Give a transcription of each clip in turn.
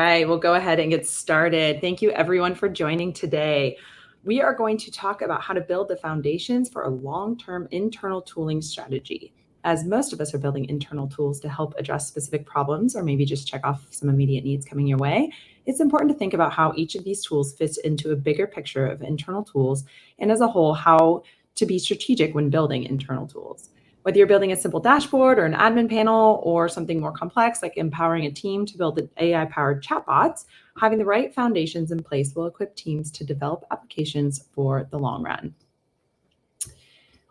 right, we'll go ahead and get started. Thank you everyone for joining today. We are going to talk about how to build the foundations for a long-term internal tooling strategy. As most of us are building internal tools to help address specific problems or maybe just check off some immediate needs coming your way, it's important to think about how each of these tools fits into a bigger picture of internal tools and as a whole, how to be strategic when building internal tools. Whether you're building a simple dashboard or an admin panel or something more complex like empowering a team to build an AI-powered chatbots, having the right foundations in place will equip teams to develop applications for the long run.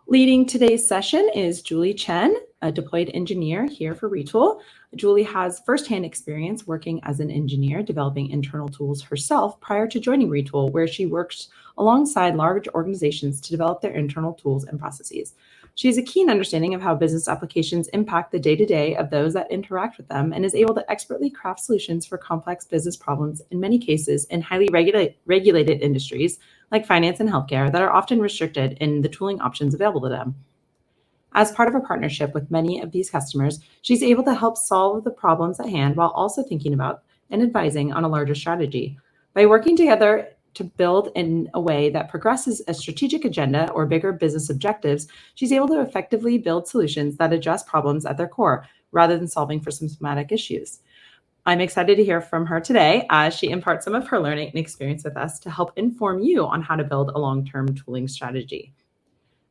Leading today's session is Julie Chen, a deployed engineer here for Retool. Julie has firsthand experience working as an engineer developing internal tools herself prior to joining Retool, where she works alongside large organizations to develop their internal tools and processes. She has a keen understanding of how business applications impact the day-to-day of those that interact with them and is able to expertly craft solutions for complex business problems, in many cases in highly regulated industries like finance and healthcare that are often restricted in the tooling options available to them. As part of a partnership with many of these customers, she's able to help solve the problems at hand while also thinking about and advising on a larger strategy. By working together to build in a way that progresses a strategic agenda or bigger business objectives, she's able to effectively build solutions that address problems at their core rather than solving for systematic issues. I'm excited to hear from her today as she imparts some of her learning and experience with us to help inform you on how to build a long-term tooling strategy.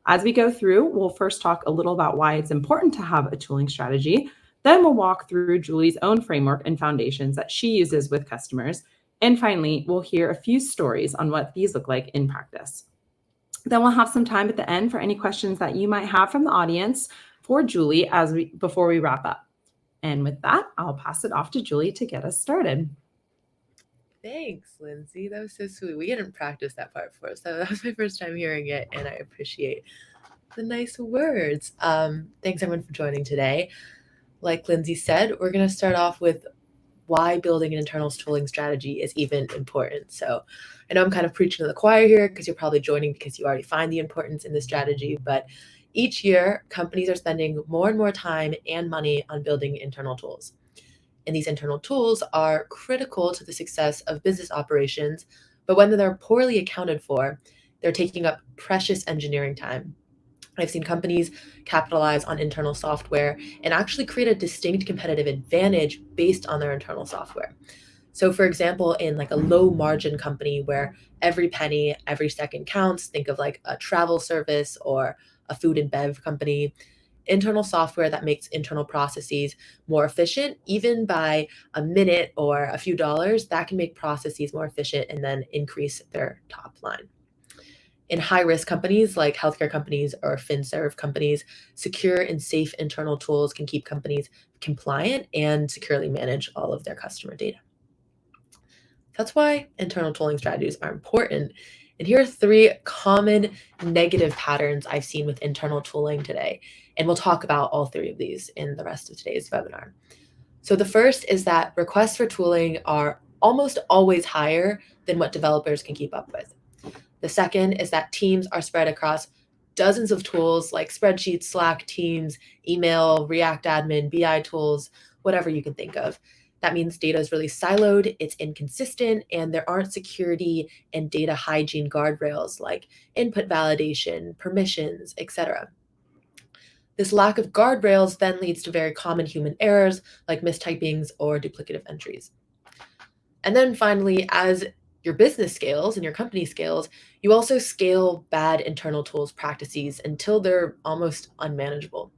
As we go through, we'll first talk a little about why it's important to have a tooling strategy. Then we'll walk through Julie's own framework and foundations that she uses with customers. And finally, we'll hear a few stories on what these look like in practice. Then we'll have some time at the end for any questions that you might have from the audience for Julie before we wrap up. And with that, I'll pass it off to Julie to get us started. Thanks, Lindsay. That was so sweet. We didn't practice that part before, so that was my first time hearing it, and I appreciate the nice words. Thanks everyone for joining today. Like Lindsay said, we're going to start off with why building an internal tooling strategy is even important. So I know I'm kind of preaching to the choir here because you're probably joining because you already find the importance in the strategy, but each year companies are spending more and more time and money on building internal tools. And these internal tools are critical to the success of business operations, but when they're poorly accounted for, they're taking up precious engineering time. I've seen companies capitalize on internal software and actually create a distinct competitive advantage based on their internal software. So for example, in like a low margin company where every penny, every second counts, think of like a travel service or a food and bev company, internal software that makes internal processes more efficient, even by a minute or a few dollars, that can make processes more efficient and then increase their top line. In high-risk companies like healthcare companies or FinServ companies, secure and safe internal tools can keep companies compliant and securely manage all of their customer data. That's why internal tooling strategies are important. And here are 3 common negative patterns I've seen with internal tooling today. And we'll talk about all 3 of these in the rest of today's webinar. So the first is that requests for tooling are almost always higher than what developers can keep up with. The second is that teams are spread across dozens of tools like spreadsheets, Slack, Teams, email, React admin, BI tools, whatever you can think of. That means data is really siloed, it's inconsistent, and there aren't security and data hygiene guardrails like input validation, permissions, etc. This lack of guardrails then leads to very common human errors like mistypings or duplicative entries. And then finally, as your business scales and your company scales, you also scale bad internal tools practices until they're almost unmanageable.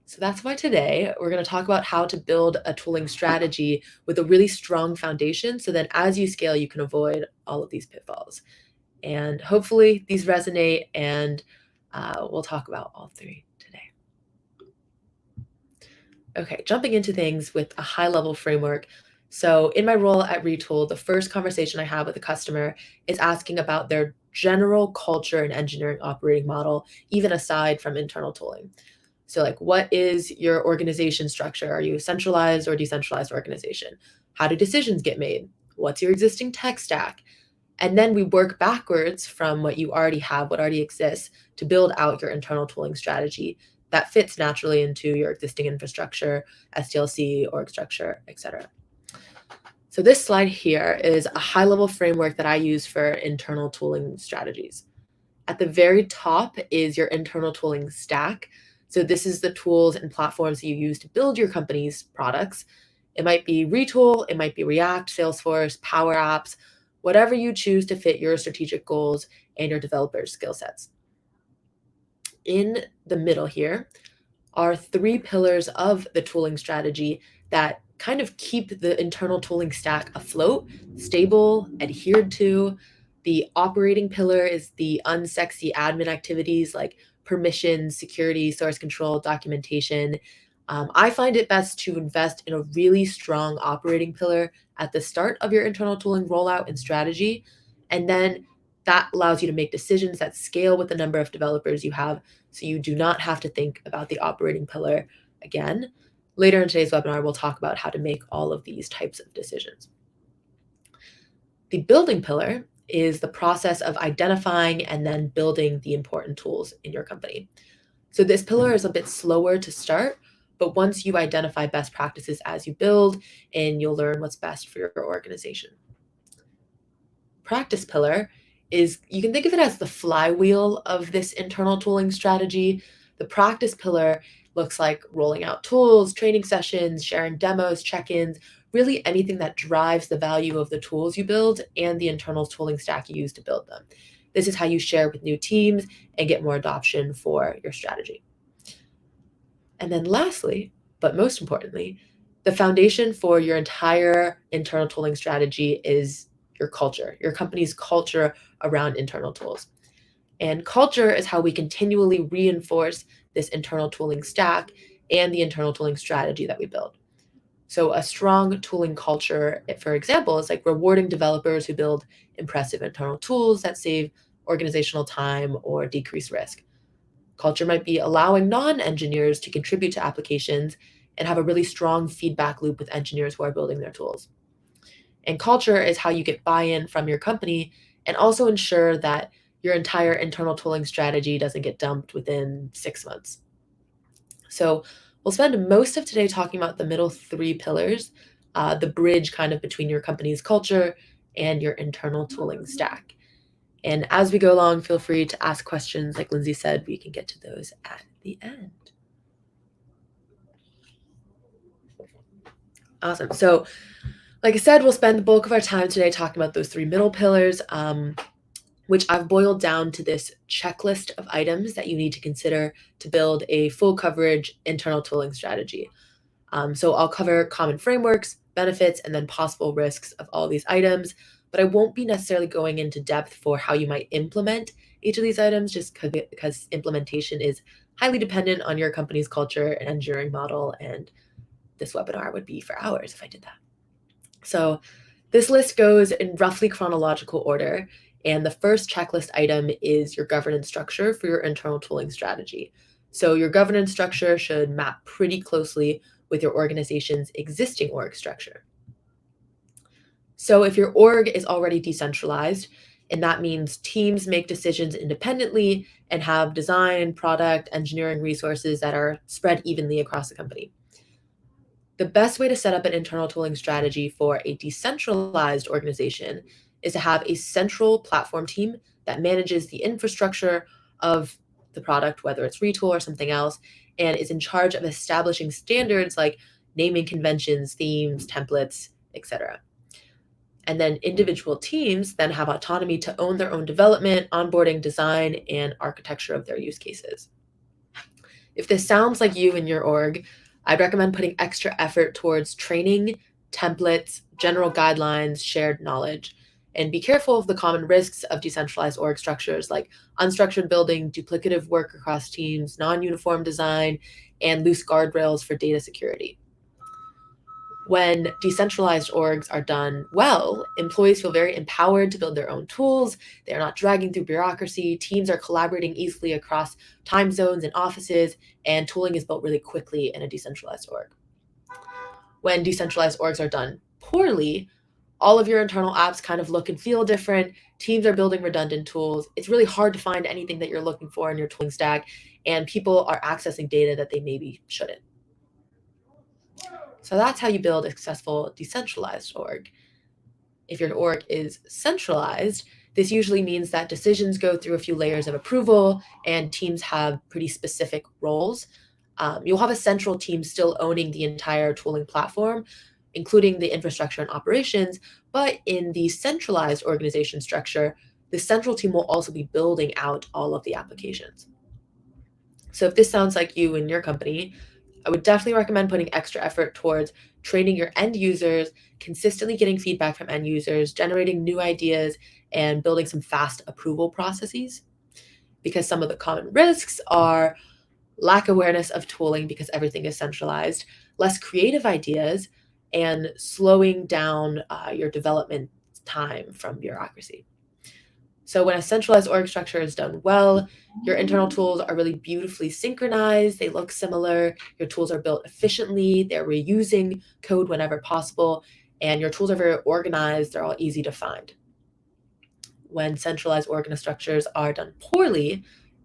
So that's why today we're going to talk about how to build a tooling strategy with a really strong foundation so that as you scale, you can avoid all of these pitfalls. And hopefully these resonate, and we'll talk about all 3 today. Okay, jumping into things with a high-level framework. So in my role at Retool, the first conversation I have with a customer is asking about their general culture and engineering operating model, even aside from internal tooling. So like, what is your organization structure? Are you a centralized or decentralized organization? How do decisions get made? What's your existing tech stack? And then we work backwards from what you already have, what already exists, to build out your internal tooling strategy that fits naturally into your existing infrastructure, SDLC, org structure, etc. So this slide here is a high-level framework that I use for internal tooling strategies. At the very top is your internal tooling stack. So this is the tools and platforms that you use to build your company's products. It might be Retool, it might be React, Salesforce, Power Apps, whatever you choose to fit your strategic goals and your developers' skill sets. In the middle here are 3 pillars of the tooling strategy that kind of keep the internal tooling stack afloat, stable, adhered to. The operating pillar is the unsexy admin activities like permissions, security, source control, documentation. I find it best to invest in a really strong operating pillar at the start of your internal tooling rollout and strategy. And then that allows you to make decisions that scale with the number of developers you have, so you do not have to think about the operating pillar again. Later in today's webinar, we'll talk about how to make all of these types of decisions. The building pillar is the process of identifying and then building the important tools in your company. So this pillar is a bit slower to start, but once you identify best practices as you build, and you'll learn what's best for your organization. Practice pillar is, you can think of it as the flywheel of this internal tooling strategy. The practice pillar looks like rolling out tools, training sessions, sharing demos, check-ins, really anything that drives the value of the tools you build and the internal tooling stack you use to build them. This is how you share with new teams and get more adoption for your strategy. And then lastly, but most importantly, the foundation for your entire internal tooling strategy is your culture, your company's culture around internal tools. And culture is how we continually reinforce this internal tooling stack and the internal tooling strategy that we build. So a strong tooling culture, for example, is like rewarding developers who build impressive internal tools that save organizational time or decrease risk. Culture might be allowing non-engineers to contribute to applications and have a really strong feedback loop with engineers who are building their tools. And culture is how you get buy-in from your company and also ensure that your entire internal tooling strategy doesn't get dumped within 6 months. So we'll spend most of today talking about the middle 3 pillars, the bridge kind of between your company's culture and your internal tooling stack. And as we go along, feel free to ask questions. Like Lindsay said, we can get to those at the end. Awesome. So like I said, we'll spend the bulk of our time today talking about those 3 middle pillars, which I've boiled down to this checklist of items that you need to consider to build a full coverage internal tooling strategy. So I'll cover common frameworks, benefits, and then possible risks of all these items, but I won't be necessarily going into depth for how you might implement each of these items, just because implementation is highly dependent on your company's culture and engineering model, and this webinar would be for hours if I did that. So this list goes in roughly chronological order, and the first checklist item is your governance structure for your internal tooling strategy. So your governance structure should map pretty closely with your organization's existing org structure. So if your org is already decentralized, and that means teams make decisions independently and have design, product, engineering resources that are spread evenly across the company. The best way to set up an internal tooling strategy for a decentralized organization is to have a central platform team that manages the infrastructure of the product, whether it's Retool or something else, and is in charge of establishing standards like naming conventions, themes, templates, etc. And then individual teams then have autonomy to own their own development, onboarding, design, and architecture of their use cases. If this sounds like you and your org, I'd recommend putting extra effort towards training, templates, general guidelines, shared knowledge, and be careful of the common risks of decentralized org structures like unstructured building, duplicative work across teams, non-uniform design, and loose guardrails for data security. When decentralized orgs are done well, employees feel very empowered to build their own tools. They're not dragging through bureaucracy. Teams are collaborating easily across time zones and offices, and tooling is built really quickly in a decentralized org. When decentralized orgs are done poorly, all of your internal apps kind of look and feel different. Teams are building redundant tools. It's really hard to find anything that you're looking for in your tooling stack, and people are accessing data that they maybe shouldn't. So that's how you build a successful decentralized org. If your org is centralized, this usually means that decisions go through a few layers of approval and teams have pretty specific roles. You'll have a central team still owning the entire tooling platform, including the infrastructure and operations, but in the centralized organization structure, the central team will also be building out all of the applications. So if this sounds like you and your company, I would definitely recommend putting extra effort towards training your end users, consistently getting feedback from end users, generating new ideas, and building some fast approval processes. Because some of the common risks are lack awareness of tooling because everything is centralized, less creative ideas, and slowing down your development time from bureaucracy. So when a centralized org structure is done well, your internal tools are really beautifully synchronized. They look similar. Your tools are built efficiently. They're reusing code whenever possible. And your tools are very organized. They're all easy to find. When centralized org structures are done poorly,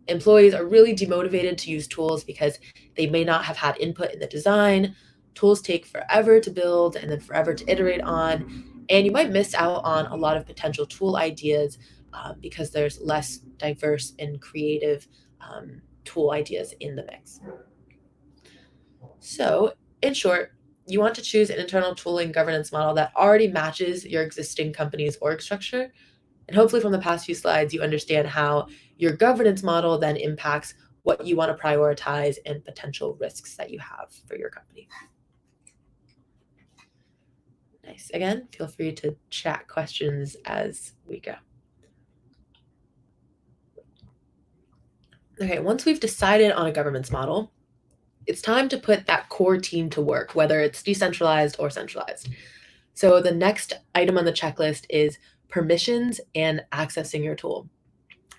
employees are really demotivated to use tools because they may not have had input in the design. Tools take forever to build and then forever to iterate on. And you might miss out on a lot of potential tool ideas because there's less diverse and creative tool ideas in the mix. So, in short, you want to choose an internal tooling governance model that already matches your existing company's org structure. And hopefully from the past few slides, you understand how your governance model then impacts what you want to prioritize and potential risks that you have for your company. Nice. Again, feel free to chat questions as we go. Okay, once we've decided on a governance model, it's time to put that core team to work, whether it's decentralized or centralized. So the next item on the checklist is permissions and accessing your tool.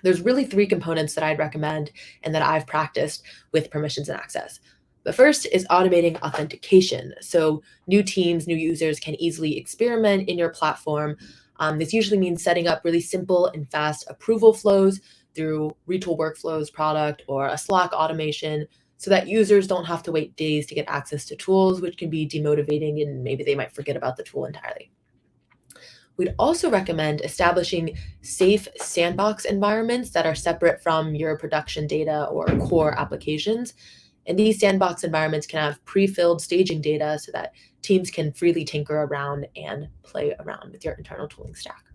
There's really three components that I'd recommend and that I've practiced with permissions and access. The first is automating authentication. So new teams, new users can easily experiment in your platform. This usually means setting up really simple and fast approval flows through Retool Workflows product or a Slack automation so that users don't have to wait days to get access to tools, which can be demotivating and maybe they might forget about the tool entirely. We'd also recommend establishing safe sandbox environments that are separate from your production data or core applications. And these sandbox environments can have pre-filled staging data so that teams can freely tinker around and play around with your internal tooling stack.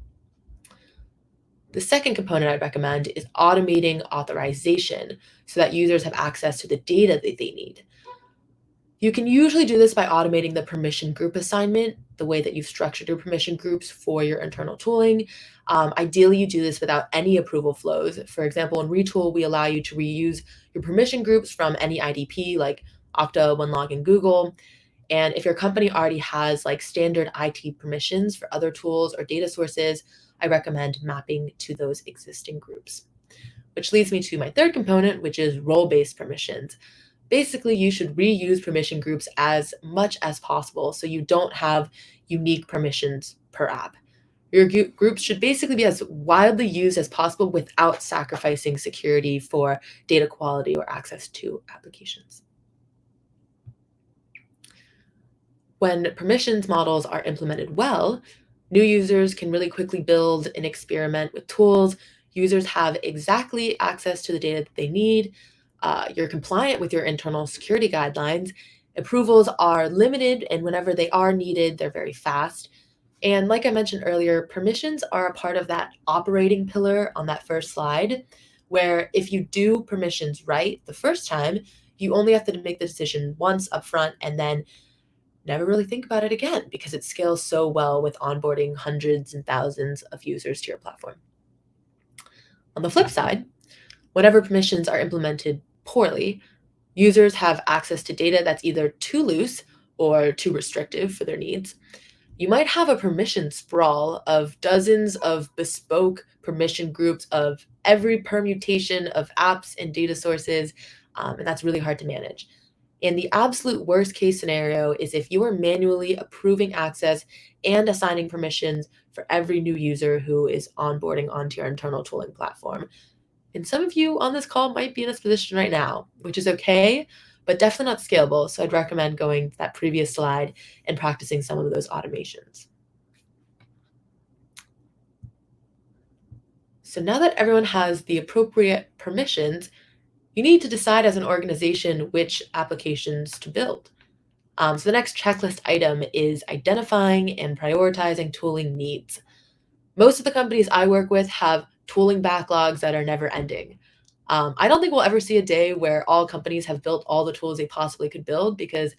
The second component I'd recommend is automating authorization so that users have access to the data that they need. You can usually do this by automating the permission group assignment, the way that you've structured your permission groups for your internal tooling. Ideally, you do this without any approval flows. For example, in Retool, we allow you to reuse your permission groups from any IDP like Okta, OneLog, and Google. And if your company already has like standard IT permissions for other tools or data sources, I recommend mapping to those existing groups. Which leads me to my third component, which is role-based permissions. Basically, you should reuse permission groups as much as possible so you don't have unique permissions per app. Your groups should basically be as widely used as possible without sacrificing security for data quality or access to applications. When permissions models are implemented well, new users can really quickly build and experiment with tools. Users have exactly access to the data that they need. You're compliant with your internal security guidelines. Approvals are limited, and whenever they are needed, they're very fast. And like I mentioned earlier, permissions are a part of that operating pillar on that first slide, where if you do permissions right the first time, you only have to make the decision once upfront and then never really think about it again because it scales so well with onboarding hundreds and thousands of users to your platform. On the flip side, whenever permissions are implemented poorly, users have access to data that's either too loose or too restrictive for their needs. You might have a permission sprawl of dozens of bespoke permission groups of every permutation of apps and data sources, and that's really hard to manage. And the absolute worst case scenario is if you are manually approving access and assigning permissions for every new user who is onboarding onto your internal tooling platform. And some of you on this call might be in this position right now, which is okay, but definitely not scalable. So I'd recommend going to that previous slide and practicing some of those automations. So now that everyone has the appropriate permissions, you need to decide as an organization which applications to build. So the next checklist item is identifying and prioritizing tooling needs. Most of the companies I work with have tooling backlogs that are never ending. I don't think we'll ever see a day where all companies have built all the tools they possibly could build because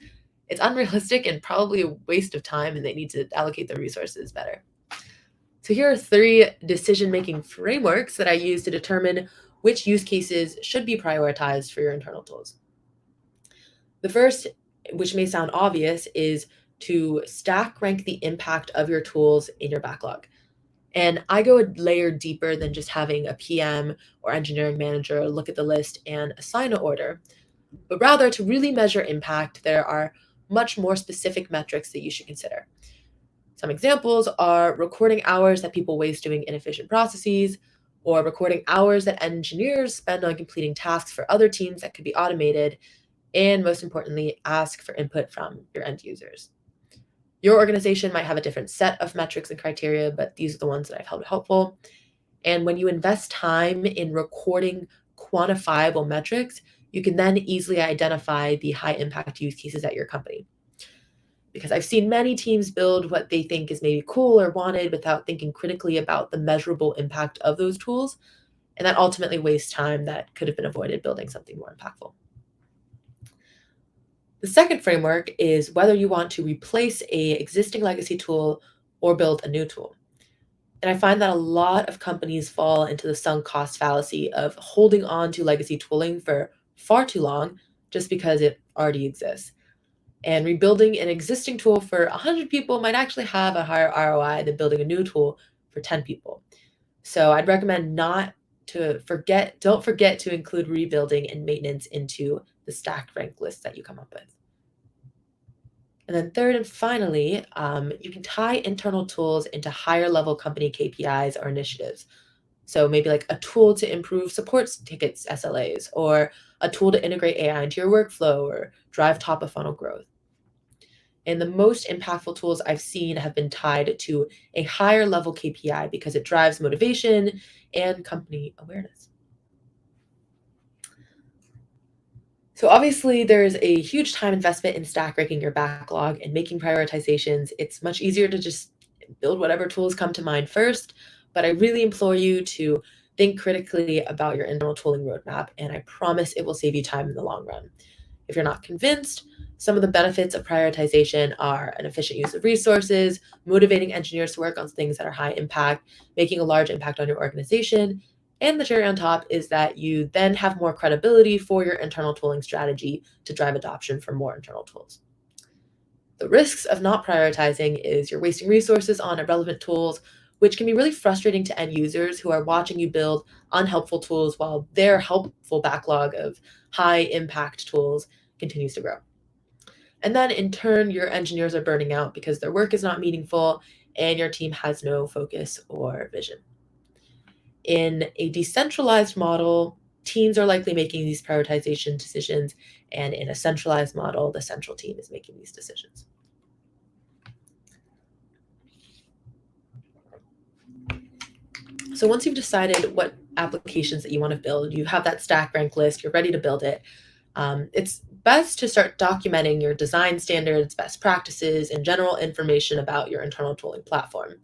it's unrealistic and probably a waste of time and they need to allocate their resources better. So here are 3 decision-making frameworks that I use to determine which use cases should be prioritized for your internal tools. The first, which may sound obvious, is to stack rank the impact of your tools in your backlog. And I go a layer deeper than just having a PM or engineering manager look at the list and assign an order, but rather to really measure impact, there are much more specific metrics that you should consider. Some examples are recording hours that people waste doing inefficient processes, or recording hours that engineers spend on completing tasks for other teams that could be automated, and most importantly, ask for input from your end users. Your organization might have a different set of metrics and criteria, but these are the ones that I've held helpful. And when you invest time in recording quantifiable metrics, you can then easily identify the high impact use cases at your company. Because I've seen many teams build what they think is maybe cool or wanted without thinking critically about the measurable impact of those tools. And that ultimately wastes time that could have been avoided building something more impactful. The second framework is whether you want to replace an existing legacy tool or build a new tool. And I find that a lot of companies fall into the sunk cost fallacy of holding on to legacy tooling for far too long just because it already exists. And rebuilding an existing tool for 100 people might actually have a higher ROI than building a new tool for 10 people. So I'd recommend don't forget to include rebuilding and maintenance into the stacked rank list that you come up with. And then third and finally, you can tie internal tools into higher level company KPIs or initiatives. So maybe like a tool to improve support tickets, SLAs, or a tool to integrate AI into your workflow or drive top of funnel growth. And the most impactful tools I've seen have been tied to a higher level KPI because it drives motivation and company awareness. So obviously there's a huge time investment in stack ranking your backlog and making prioritizations. It's much easier to just build whatever tools come to mind first, but I really implore you to think critically about your internal tooling roadmap, and I promise it will save you time in the long run. If you're not convinced, some of the benefits of prioritization are an efficient use of resources, motivating engineers to work on things that are high impact, making a large impact on your organization, and the cherry on top is that you then have more credibility for your internal tooling strategy to drive adoption for more internal tools. The risks of not prioritizing is you're wasting resources on irrelevant tools, which can be really frustrating to end users who are watching you build unhelpful tools while their helpful backlog of high impact tools continues to grow. And then in turn, your engineers are burning out because their work is not meaningful and your team has no focus or vision. In a decentralized model, teams are likely making these prioritization decisions, and in a centralized model, the central team is making these decisions. So once you've decided what applications that you want to build, you have that stack rank list, you're ready to build it, it's best to start documenting your design standards, best practices, and general information about your internal tooling platform.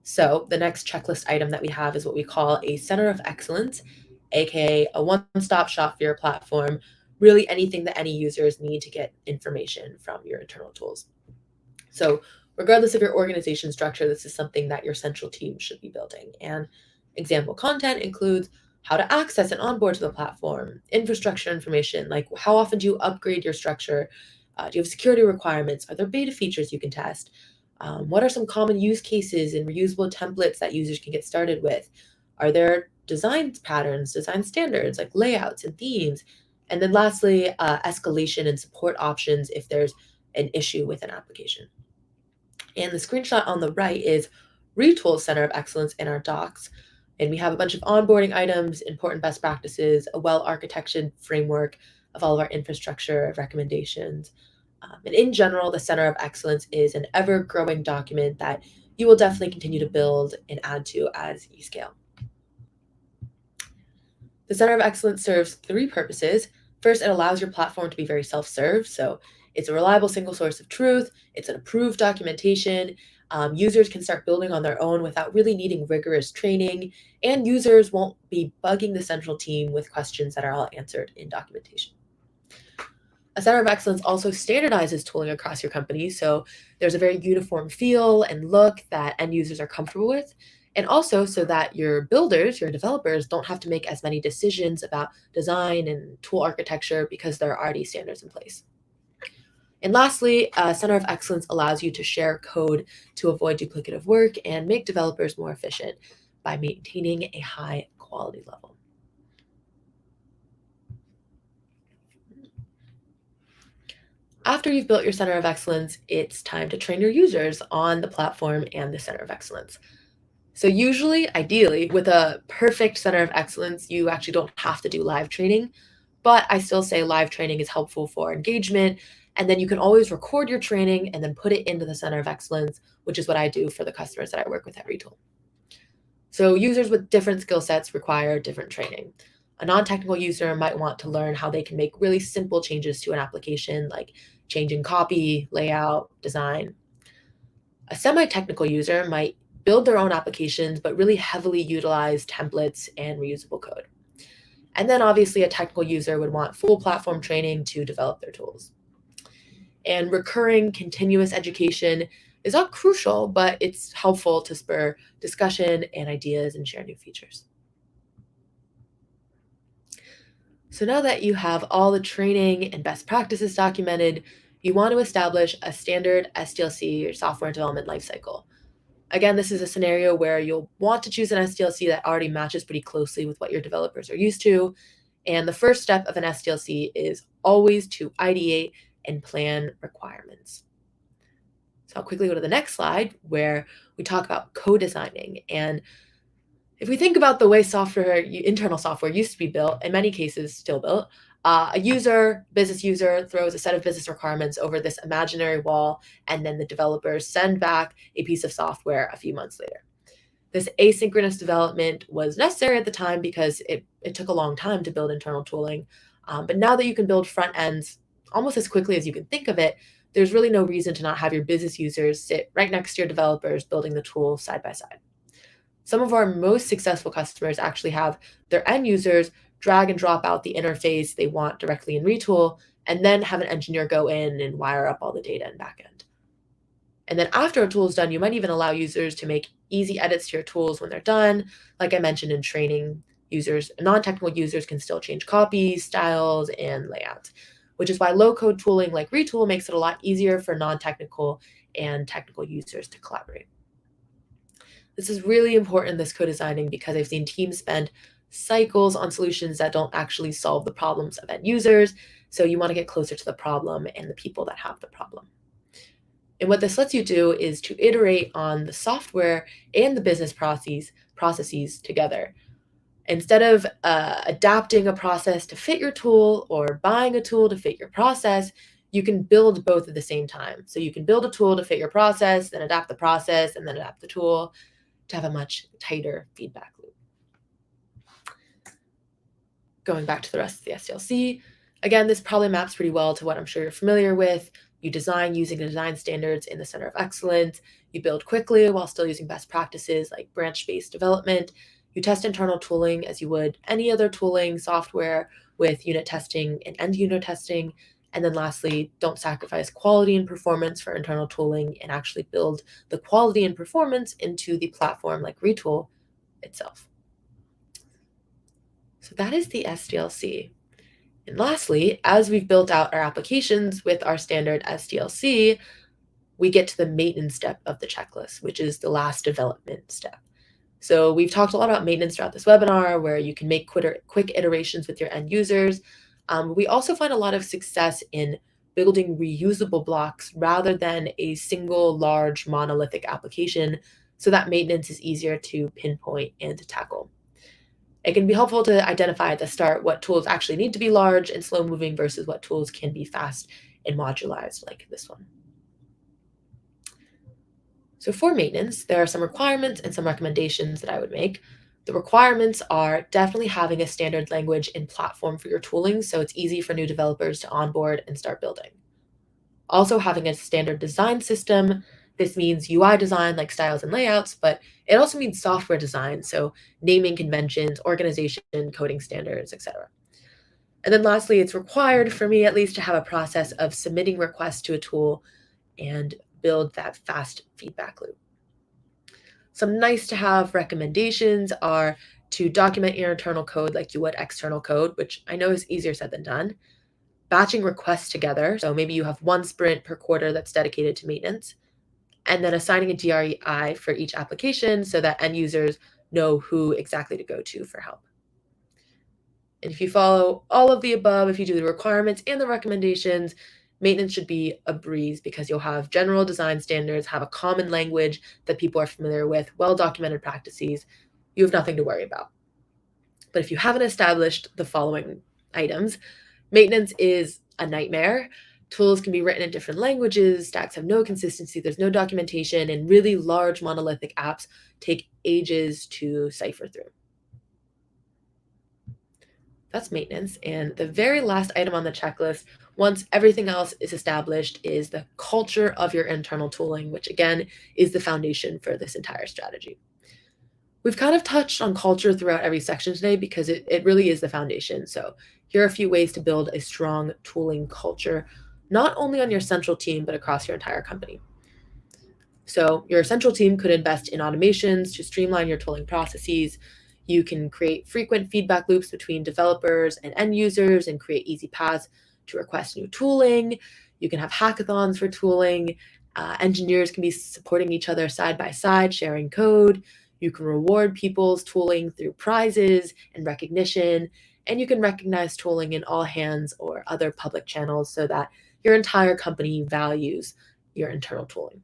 So the next checklist item that we have is what we call a center of excellence, aka a one-stop shop for your platform, really anything that any users need to get information from your internal tools. So regardless of your organization structure, this is something that your central team should be building. And example content includes how to access and onboard to the platform, infrastructure information, like how often do you upgrade your structure? Do you have security requirements? Are there beta features you can test? What are some common use cases and reusable templates that users can get started with? Are there design patterns, design standards like layouts and themes? And then lastly, escalation and support options if there's an issue with an application. And the screenshot on the right is Retool's Center of Excellence in our docs. And we have a bunch of onboarding items, important best practices, a well-architected framework of all of our infrastructure recommendations. And in general, the Center of Excellence is an ever-growing document that you will definitely continue to build and add to as you scale. The Center of Excellence serves three purposes. First, it allows your platform to be very self-serve. So it's a reliable single source of truth. It's an approved documentation. Users can start building on their own without really needing rigorous training. And users won't be bugging the central team with questions that are all answered in documentation. A Center of Excellence also standardizes tooling across your company. So there's a very uniform feel and look that end users are comfortable with. And also so that your builders, your developers, don't have to make as many decisions about design and tool architecture because there are already standards in place. And lastly, a Center of Excellence allows you to share code to avoid duplicative work and make developers more efficient by maintaining a high quality level. After you've built your Center of Excellence, it's time to train your users on the platform and the Center of Excellence. So usually, ideally, with a perfect Center of Excellence, you actually don't have to do live training, but I still say live training is helpful for engagement. And then you can always record your training and then put it into the Center of Excellence, which is what I do for the customers that I work with at Retool. So users with different skill sets require different training. A non-technical user might want to learn how they can make really simple changes to an application, like changing copy, layout, design. A semi-technical user might build their own applications, but really heavily utilize templates and reusable code. And then obviously a technical user would want full platform training to develop their tools. And recurring continuous education is not crucial, but it's helpful to spur discussion and ideas and share new features. So now that you have all the training and best practices documented, you want to establish a standard SDLC or software development lifecycle. Again, this is a scenario where you'll want to choose an SDLC that already matches pretty closely with what your developers are used to. And the first step of an SDLC is always to ideate and plan requirements. So I'll quickly go to the next slide where we talk about co-designing. And if we think about the way internal software used to be built, in many cases still built, a business user throws a set of business requirements over this imaginary wall, and then the developers send back a piece of software a few months later. This asynchronous development was necessary at the time because it took a long time to build internal tooling. But now that you can build front ends almost as quickly as you can think of it, there's really no reason to not have your business users sit right next to your developers building the tool side by side. Some of our most successful customers actually have their end users drag and drop out the interface they want directly in Retool, and then have an engineer go in and wire up all the data in backend. And then after a tool is done, you might even allow users to make easy edits to your tools when they're done. Like I mentioned in training, non-technical users can still change copies, styles, and layouts, which is why low-code tooling like Retool makes it a lot easier for non-technical and technical users to collaborate. This is really important in this co-designing because I've seen teams spend cycles on solutions that don't actually solve the problems of end users. So you want to get closer to the problem and the people that have the problem. And what this lets you do is to iterate on the software and the business processes together. Instead of adapting a process to fit your tool or buying a tool to fit your process, you can build both at the same time. So you can build a tool to fit your process, then adapt the process, and then adapt the tool to have a much tighter feedback loop. Going back to the rest of the SDLC, again, this probably maps pretty well to what I'm sure you're familiar with. You design using the design standards in the Center of Excellence. You build quickly while still using best practices like branch-based development. You test internal tooling as you would any other tooling software with unit testing and end unit testing. And then lastly, don't sacrifice quality and performance for internal tooling and actually build the quality and performance into the platform like Retool itself. So that is the SDLC. And lastly, as we've built out our applications with our standard SDLC, we get to the maintenance step of the checklist, which is the last development step. So we've talked a lot about maintenance throughout this webinar, where you can make quick iterations with your end users. We also find a lot of success in building reusable blocks rather than a single large monolithic application, so that maintenance is easier to pinpoint and to tackle. It can be helpful to identify at the start what tools actually need to be large and slow moving versus what tools can be fast and modularized like this one. So for maintenance, there are some requirements and some recommendations that I would make. The requirements are definitely having a standard language and platform for your tooling so it's easy for new developers to onboard and start building. Also having a standard design system. This means UI design like styles and layouts, but it also means software design, so naming conventions, organization, coding standards, etc. And then lastly, it's required for me at least to have a process of submitting requests to a tool and build that fast feedback loop. Some nice to have recommendations are to document your internal code like you would external code, which I know is easier said than done. Batching requests together, so maybe you have one sprint per quarter that's dedicated to maintenance, and then assigning a DREI for each application so that end users know who exactly to go to for help. And if you follow all of the above, if you do the requirements and the recommendations, maintenance should be a breeze because you'll have general design standards, have a common language that people are familiar with, well-documented practices. You have nothing to worry about. But if you haven't established the following items, maintenance is a nightmare. Tools can be written in different languages, stacks have no consistency, there's no documentation, and really large monolithic apps take ages to cipher through. That's maintenance. And the very last item on the checklist, once everything else is established, is the culture of your internal tooling, which again is the foundation for this entire strategy. We've kind of touched on culture throughout every section today because it really is the foundation. So here are a few ways to build a strong tooling culture, not only on your central team, but across your entire company. So your central team could invest in automations to streamline your tooling processes. You can create frequent feedback loops between developers and end users and create easy paths to request new tooling. You can have hackathons for tooling. Engineers can be supporting each other side by side, sharing code. You can reward people's tooling through prizes and recognition. And you can recognize tooling in all hands or other public channels so that your entire company values your internal tooling.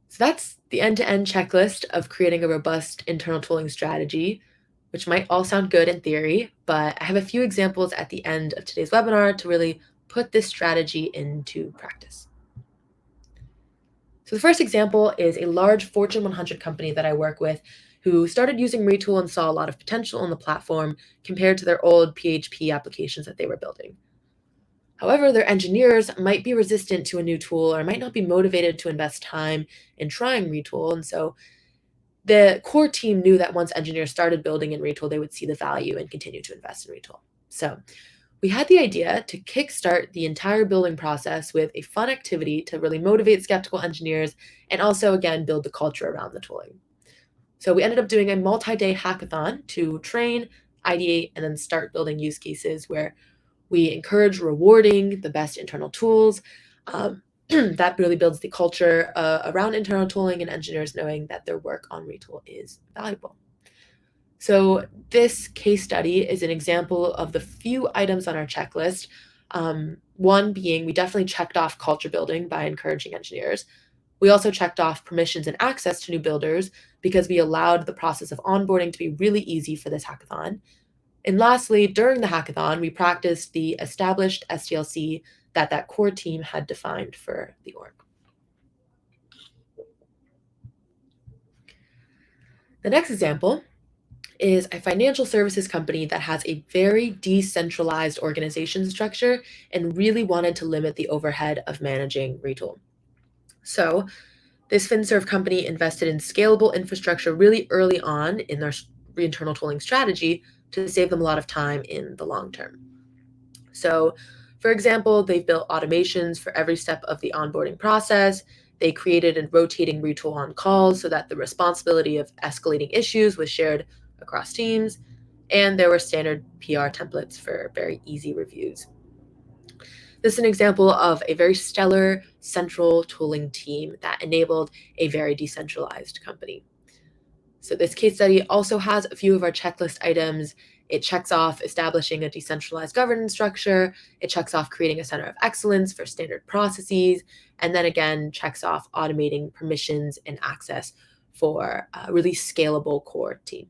So that's the end-to-end checklist of creating a robust internal tooling strategy, which might all sound good in theory, but I have a few examples at the end of today's webinar to really put this strategy into practice. So the first example is a large Fortune 100 company that I work with who started using Retool and saw a lot of potential in the platform compared to their old PHP applications that they were building. However, their engineers might be resistant to a new tool or might not be motivated to invest time in trying Retool. And so the core team knew that once engineers started building in Retool, they would see the value and continue to invest in Retool. So we had the idea to kickstart the entire building process with a fun activity to really motivate skeptical engineers and also, again, build the culture around the tooling. So we ended up doing a multi-day hackathon to train, ideate, and then start building use cases where we encourage rewarding the best internal tools. That really builds the culture around internal tooling and engineers knowing that their work on Retool is valuable. So this case study is an example of the few items on our checklist. One being we definitely checked off culture building by encouraging engineers. We also checked off permissions and access to new builders because we allowed the process of onboarding to be really easy for this hackathon. And lastly, during the hackathon, we practiced the established SDLC that core team had defined for the org. The next example is a financial services company that has a very decentralized organization structure and really wanted to limit the overhead of managing Retool. So this FinServ company invested in scalable infrastructure really early on in their internal tooling strategy to save them a lot of time in the long term. So, for example, they've built automations for every step of the onboarding process. They created a rotating Retool on calls so that the responsibility of escalating issues was shared across teams. And there were standard PR templates for very easy reviews. This is an example of a very stellar central tooling team that enabled a very decentralized company. So this case study also has a few of our checklist items. It checks off establishing a decentralized governance structure. It checks off creating a center of excellence for standard processes. And then again, checks off automating permissions and access for a really scalable core team.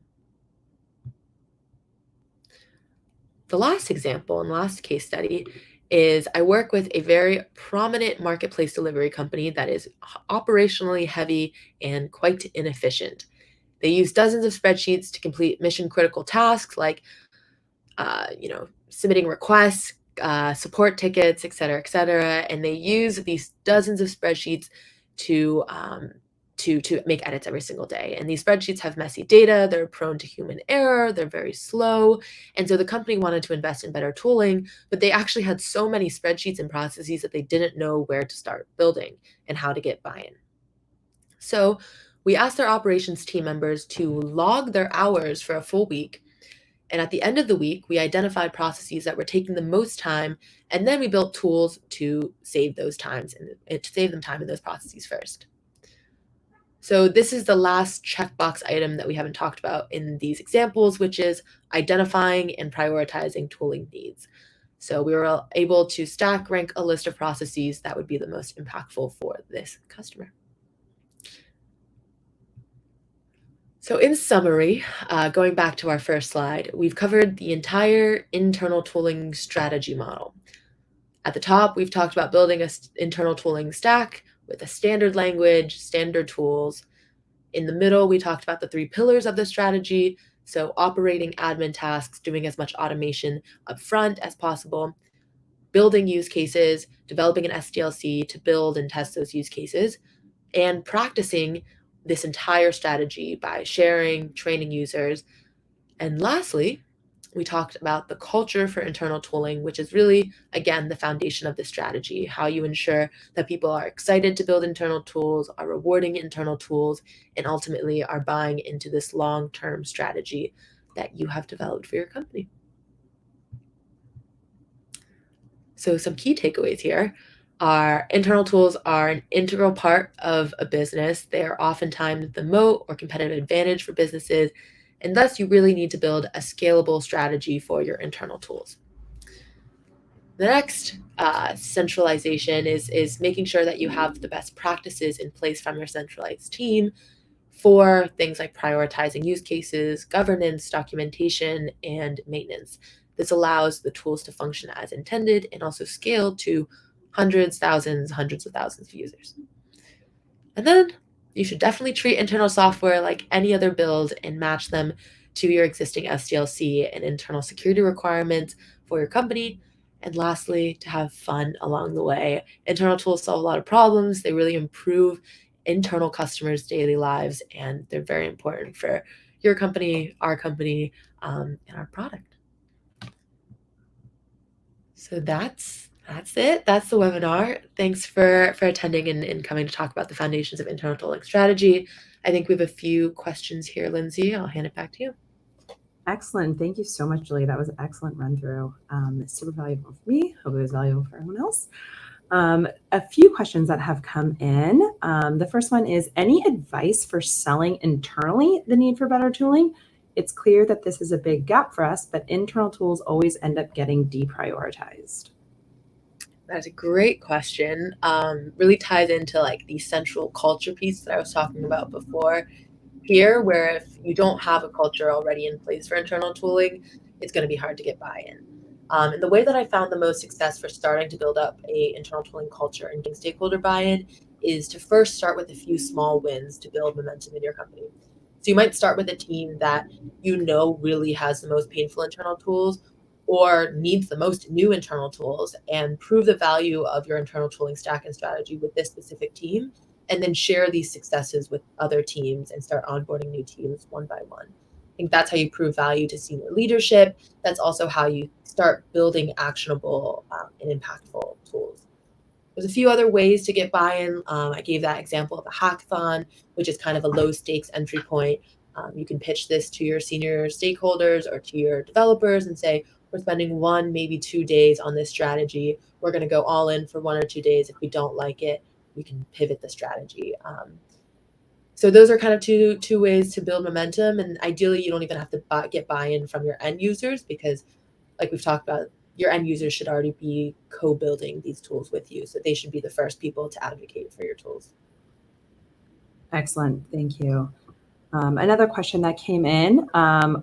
The last example and last case study is I work with a very prominent marketplace delivery company that is operationally heavy and quite inefficient. They use dozens of spreadsheets to complete mission-critical tasks like, submitting requests, support tickets, et cetera, and they use these dozens of spreadsheets to make edits every single day. And these spreadsheets have messy data, they're prone to human error, they're very slow. And so the company wanted to invest in better tooling, but they actually had so many spreadsheets and processes that they didn't know where to start building and how to get buy-in. So we asked their operations team members to log their hours for a full week. And at the end of the week, we identified processes that were taking the most time, and then we built tools to save those times and to save them time in those processes first. So this is the last checkbox item that we haven't talked about in these examples, which is identifying and prioritizing tooling needs. So we were able to stack rank a list of processes that would be the most impactful for this customer. So in summary, going back to our first slide, we've covered the entire internal tooling strategy model. At the top, we've talked about building an internal tooling stack with a standard language, standard tools. In the middle, we talked about the 3 pillars of the strategy. So operating admin tasks, doing as much automation upfront as possible, building use cases, developing an SDLC to build and test those use cases, and practicing this entire strategy by sharing, training users. And lastly, we talked about the culture for internal tooling, which is really, again, the foundation of the strategy, how you ensure that people are excited to build internal tools, are rewarding internal tools, and ultimately are buying into this long-term strategy that you have developed for your company. So some key takeaways here are internal tools are an integral part of a business. They are oftentimes the moat or competitive advantage for businesses, and thus you really need to build a scalable strategy for your internal tools. The next centralization is making sure that you have the best practices in place from your centralized team for things like prioritizing use cases, governance, documentation, and maintenance. This allows the tools to function as intended and also scale to hundreds of thousands of users. And then you should definitely treat internal software like any other build and match them to your existing SDLC and internal security requirements for your company. And lastly, to have fun along the way. Internal tools solve a lot of problems. They really improve internal customers' daily lives, and they're very important for your company, and our product. So that's it. That's the webinar. Thanks for attending and coming to talk about the foundations of internal tooling strategy. I think we have a few questions here, Lindsay. I'll hand it back to you. Excellent. Thank you so much, Julie. That was an excellent run through. It's super valuable for me. Hope it was valuable for everyone else. A few questions that have come in. The first one is, any advice for selling internally the need for better tooling? It's clear that this is a big gap for us, but internal tools always end up getting deprioritized. That's a great question. Really ties into like the central culture piece that I was talking about before here, where if you don't have a culture already in place for internal tooling, it's going to be hard to get buy-in. And the way that I found the most success for starting to build up a internal tooling culture and getting stakeholder buy-in is to first start with a few small wins to build momentum in your company. So you might start with a team that you know really has the most painful internal tools or needs the most new internal tools, and prove the value of your internal tooling stack and strategy with this specific team, and then share these successes with other teams and start onboarding new teams one by one. I think that's how you prove value to senior leadership. That's also how you start building actionable and impactful tools. There's a few other ways to get buy-in. I gave that example of a hackathon, which is kind of a low stakes entry point. You can pitch this to your senior stakeholders or to your developers and say, we're spending 1, maybe 2 days on this strategy. We're going to go all in for 1 or 2 days. If we don't like it, we can pivot the strategy. So those are kind of two ways to build momentum. And ideally, you don't even have to get buy-in from your end users, because like we've talked about, your end users should already be co-building these tools with you. So they should be the first people to advocate for your tools. Excellent. Thank you. Another question that came in,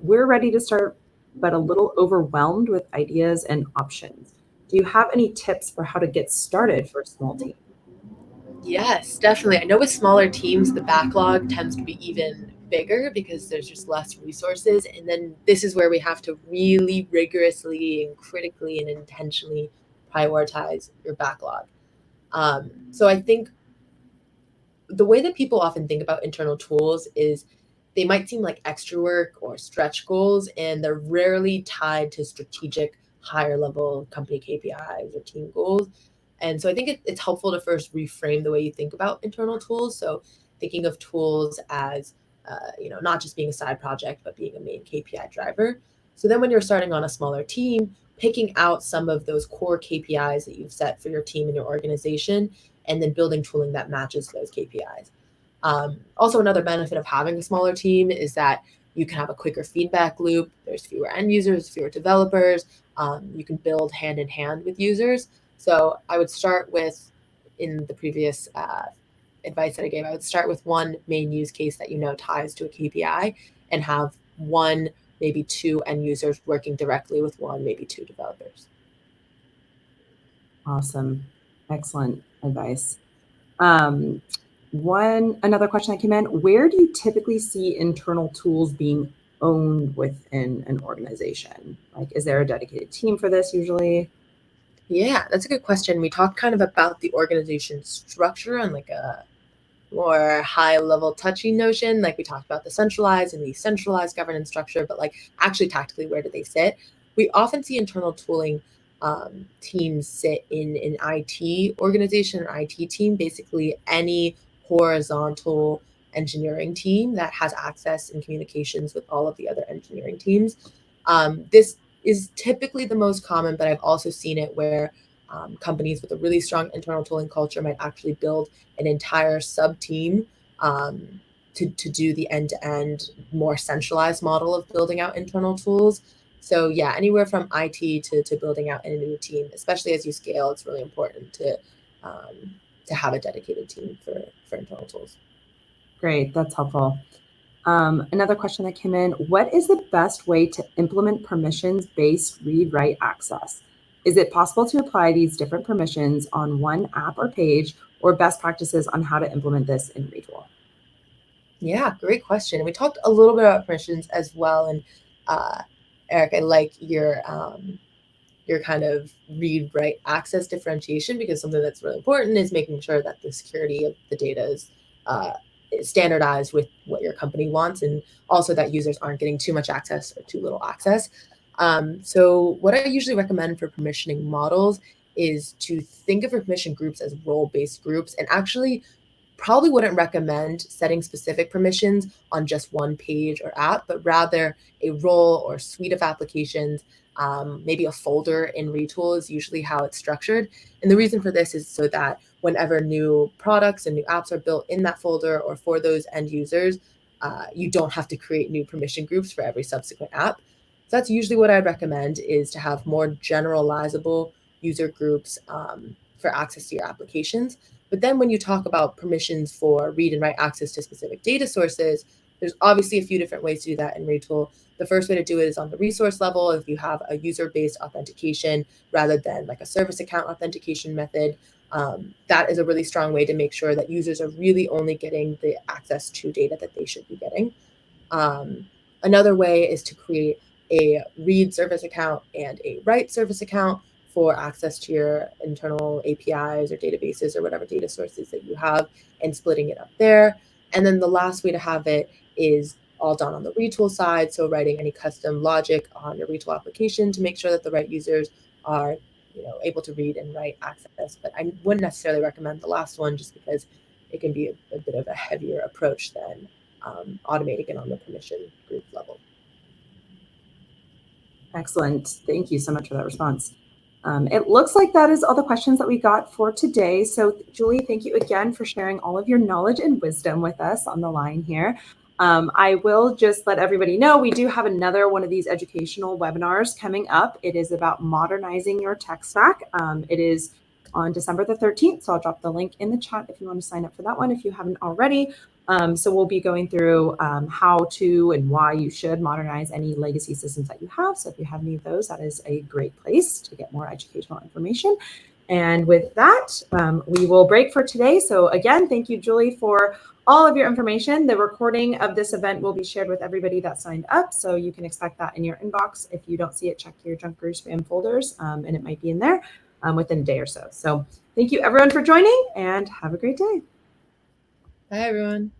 we're ready to start, but a little overwhelmed with ideas and options. Do you have any tips for how to get started for a small team? Yes, definitely. I know with smaller teams, the backlog tends to be even bigger because there's just less resources. And then this is where we have to really rigorously and critically and intentionally prioritize your backlog. So I think the way that people often think about internal tools is they might seem like extra work or stretch goals, and they're rarely tied to strategic, higher level company KPIs or team goals. And so I think it's helpful to first reframe the way you think about internal tools. So thinking of tools as not just being a side project, but being a main KPI driver. So then when you're starting on a smaller team, picking out some of those core KPIs that you've set for your team and your organization, and then building tooling that matches those KPIs. Also, another benefit of having a smaller team is that you can have a quicker feedback loop. There's fewer end users, fewer developers. You can build hand in hand with users. So I would start with, in the previous advice that I gave, I would start with one main use case that ties to a KPI, and have one, maybe two end users working directly with one, maybe two developers. Awesome. Excellent advice. Another question that came in: where do you typically see internal tools being owned within an organization? Like, is there a dedicated team for this usually? Yeah, that's a good question. We talked kind of about the organization structure on like a more high level touchy notion. Like we talked about the centralized and the centralized governance structure, but like actually tactically, where do they sit? We often see internal tooling teams sit in an IT organization or IT team, basically any horizontal engineering team that has access and communications with all of the other engineering teams. This is typically the most common, but I've also seen it where companies with a really strong internal tooling culture might actually build an entire sub team to do the end-to-end, more centralized model of building out internal tools. So yeah, anywhere from IT to building out a new team, especially as you scale, it's really important to have a dedicated team for internal tools. Great, that's helpful. Another question that came in: what is the best way to implement permissions-based read-write access? Is it possible to apply these different permissions on one app or page, or best practices on how to implement this in Retool? Yeah, great question. And we talked a little bit about permissions as well. And Eric, I like your kind of read-write access differentiation, because something that's really important is making sure that the security of the data is standardized with what your company wants, and also that users aren't getting too much access or too little access. So what I usually recommend for permissioning models is to think of your permission groups as role-based groups, and actually probably wouldn't recommend setting specific permissions on just one page or app, but rather a role or suite of applications. Maybe a folder in Retool is usually how it's structured. And the reason for this is so that whenever new products and new apps are built in that folder or for those end users, you don't have to create new permission groups for every subsequent app. So that's usually what I'd recommend, is to have more generalizable user groups for access to your applications. But then when you talk about permissions for read and write access to specific data sources, there's obviously a few different ways to do that in Retool. The first way to do it is on the resource level. If you have a user-based authentication rather than like a service account authentication method, that is a really strong way to make sure that users are really only getting the access to data that they should be getting. Another way is to create a read service account and a write service account for access to your internal APIs or databases or whatever data sources that you have, and splitting it up there. And then the last way to have it is all done on the Retool side. So writing any custom logic on your Retool application to make sure that the right users are able to read and write access. But I wouldn't necessarily recommend the last one, just because it can be a bit of a heavier approach than automating it on the permission group level. Excellent. Thank you so much for that response. It looks like that is all the questions that we got for today. So Julie, thank you again for sharing all of your knowledge and wisdom with us on the line here. I will just let everybody know we do have another one of these educational webinars coming up. It is about modernizing your tech stack. It is on December the 13th. So I'll drop the link in the chat if you want to sign up for that one if you haven't already. So we'll be going through how to and why you should modernize any legacy systems that you have. So if you have any of those, that is a great place to get more educational information. And with that, we will break for today. So again, thank you, Julie, for all of your information. The recording of this event will be shared with everybody that signed up. So you can expect that in your inbox. If you don't see it, check your junk or spam folders, and it might be in there within a day or so. So thank you everyone for joining, and have a great day. Bye, everyone.